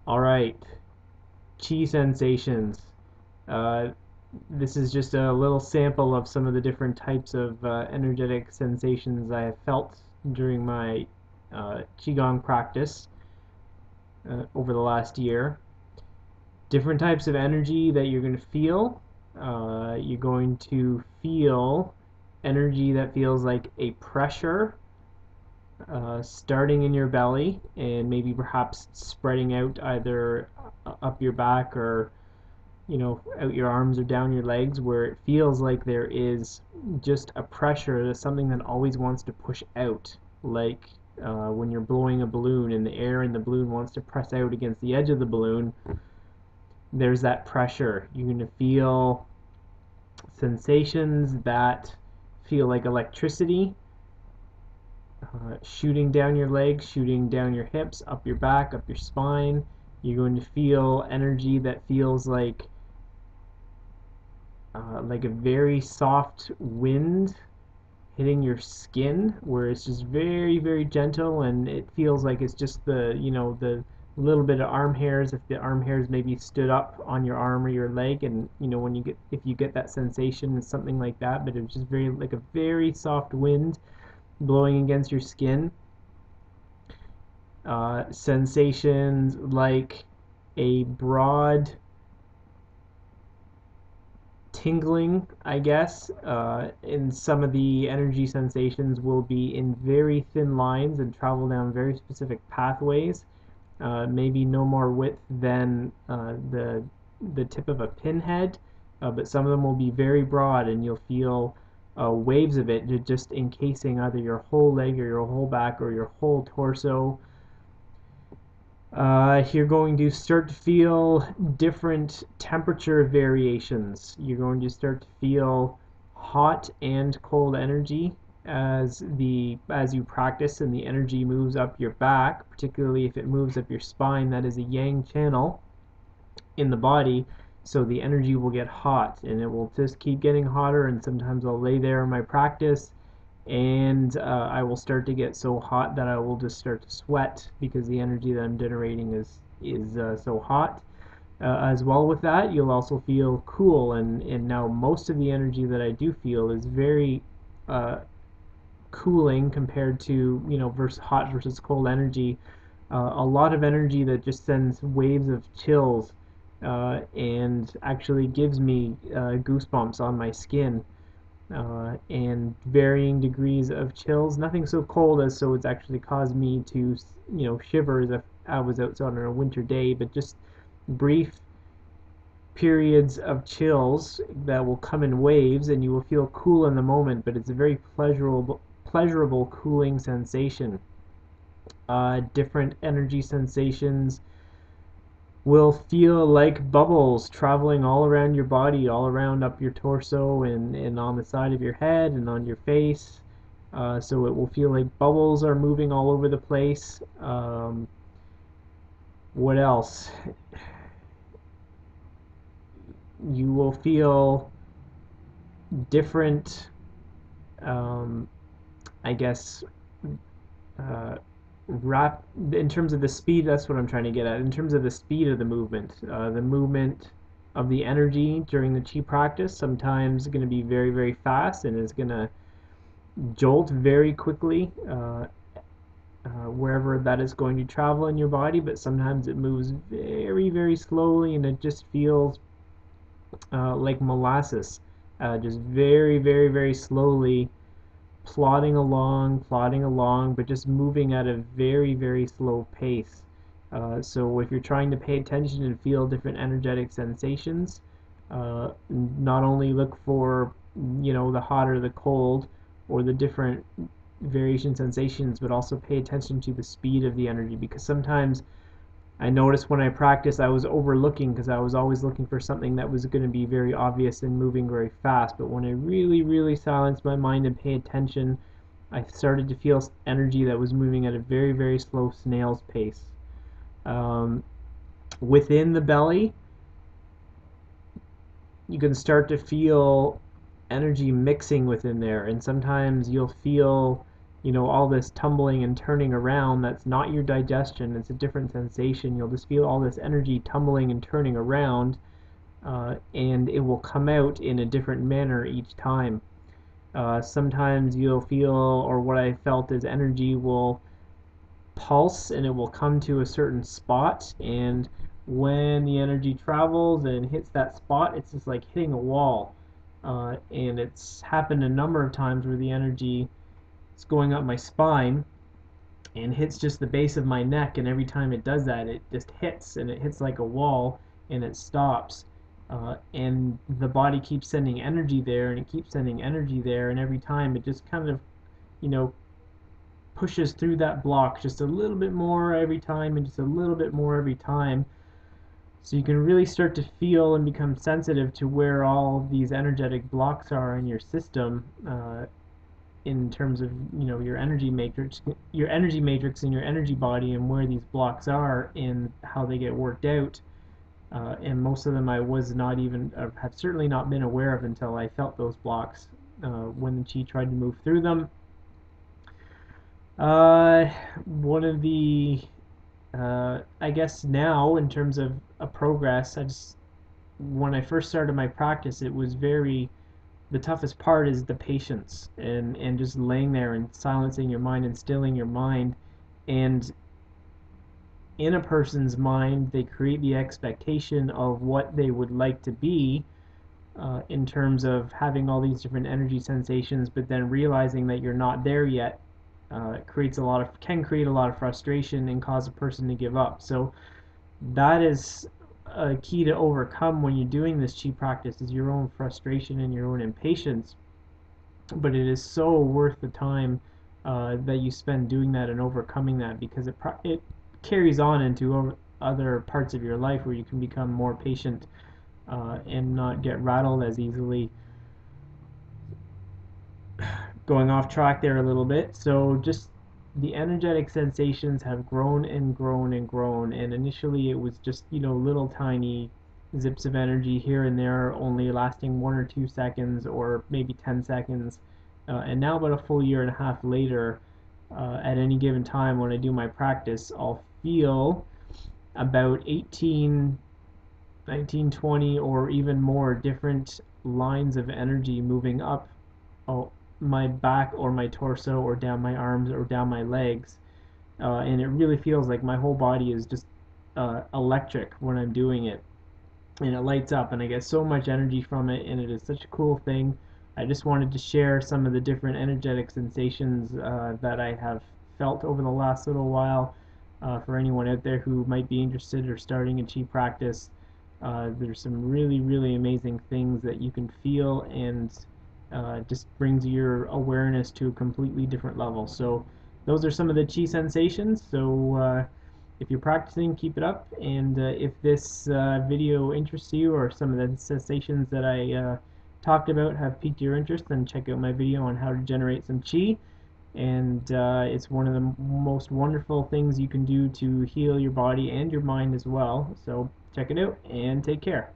All right, chi sensations. Uh, this is just a little sample of some of the different types of energetic sensations I have felt during my qigong practice over the last year. Different types of energy that you're going to feel. You're going to feel energy that feels like a pressure starting in your belly and maybe perhaps spreading out either up your back or out your arms or down your legs, where it feels like there is just a pressure. There's something that always wants to push out, like when you're blowing a balloon and the air in the balloon wants to press out against the edge of the balloon. There's that pressure. You're going to feel sensations that feel like electricity shooting down your legs, shooting down your hips, up your back, up your spine. You're going to feel energy that feels like a very soft wind hitting your skin, where it's just very, very gentle, and it feels like it's just the little bit of arm hairs, if the arm hairs maybe stood up on your arm or your leg, and when if you get that sensation, it's something like that, but it's just very like a very soft wind blowing against your skin. Sensations like a broad tingling, I guess, and some of the energy sensations will be in very thin lines and travel down very specific pathways, maybe no more width than the tip of a pinhead, but some of them will be very broad, and you'll feel waves of it just encasing either your whole leg or your whole back or your whole torso. You're going to start to feel different temperature variations. You're going to start to feel hot and cold energy as you practice, and the energy moves up your back, particularly if it moves up your spine. That is a yang channel in the body, so the energy will get hot, and it will just keep getting hotter, and sometimes I'll lay there in my practice and I will start to get so hot that I will just start to sweat because the energy that I'm generating is so hot. As well with that, you'll also feel cool, and now most of the energy that I do feel is very cooling compared to versus hot versus cold energy. A lot of energy that just sends waves of chills and actually gives me goosebumps on my skin, and varying degrees of chills. Nothing so cold as so it's actually caused me to, shiver as if I was outside on a winter day, but just brief periods of chills that will come in waves, and you will feel cool in the moment, but it's a very pleasurable cooling sensation. Different energy sensations will feel like bubbles traveling all around your body, all around up your torso, and on the side of your head and on your face. So it will feel like bubbles are moving all over the place. What else? You will feel different, I guess, uh, in terms of the speed. That's what I'm trying to get at. In terms of the speed of the movement of the energy during the chi practice, sometimes going to be very, very fast and is going to jolt very quickly wherever that is going to travel in your body, but sometimes it moves very, very slowly, and it just feels like molasses, just very, very, very slowly plodding along, but just moving at a very, very slow pace. So if you're trying to pay attention and feel different energetic sensations, not only look for, the hot or the cold or the different variation sensations, but also pay attention to the speed of the energy, because sometimes I noticed when I practiced I was overlooking because I was always looking for something that was going to be very obvious and moving very fast. But when I really, really silenced my mind and paid attention, I started to feel energy that was moving at a very, very slow snail's pace. Um, Within the belly, you can start to feel energy mixing within there, and sometimes you'll feel all this tumbling and turning around. That's not your digestion, it's a different sensation. You'll just feel all this energy tumbling and turning around, and it will come out in a different manner each time. Sometimes you'll feel, or what I felt is energy will pulse and it will come to a certain spot, and when the energy travels and hits that spot, it's just like hitting a wall. And it's happened a number of times where the energy is going up my spine and hits just the base of my neck, and every time it does that, it just hits, and it hits like a wall, and it stops. And the body keeps sending energy there, and it keeps sending energy there, and every time it just kind of, you know, pushes through that block just a little bit more every time, and just a little bit more every time. So you can really start to feel and become sensitive to where all these energetic blocks are in your system, in terms of your energy matrix and your energy body, and where these blocks are and how they get worked out. And most of them I was not even, have certainly not been aware of until I felt those blocks when the chi tried to move through them. One of the, I guess now in terms of a progress, when I first started my practice, it was the toughest part is the patience, and just laying there and silencing your mind and stilling your mind. And in a person's mind, they create the expectation of what they would like to be, in terms of having all these different energy sensations, but then realizing that you're not there yet, can create a lot of frustration and cause a person to give up. So that is a key to overcome when you're doing this chi practice, is your own frustration and your own impatience. But it is so worth the time that you spend doing that and overcoming that, because it carries on into other parts of your life where you can become more patient, and not get rattled as easily. Going off track there a little bit. So just the energetic sensations have grown and grown and grown, and initially it was just little tiny zips of energy here and there, only lasting 1 or 2 seconds or maybe 10 seconds. And now, about a full year and a half later, at any given time when I do my practice, I'll feel about 18, 19, 20, or even more different lines of energy moving up, oh, my back or my torso, or down my arms or down my legs. And it really feels like my whole body is just electric when I'm doing it, and it lights up, and I get so much energy from it, and it is such a cool thing. I just wanted to share some of the different energetic sensations that I have felt over the last little while, for anyone out there who might be interested or starting a chi practice. There's some really, really amazing things that you can feel, and just brings your awareness to a completely different level. So those are some of the chi sensations. So if you're practicing, keep it up. And if this video interests you, or some of the sensations that I talked about have piqued your interest, then check out my video on how to generate some chi. And it's one of the most wonderful things you can do to heal your body and your mind as well. So check it out and take care.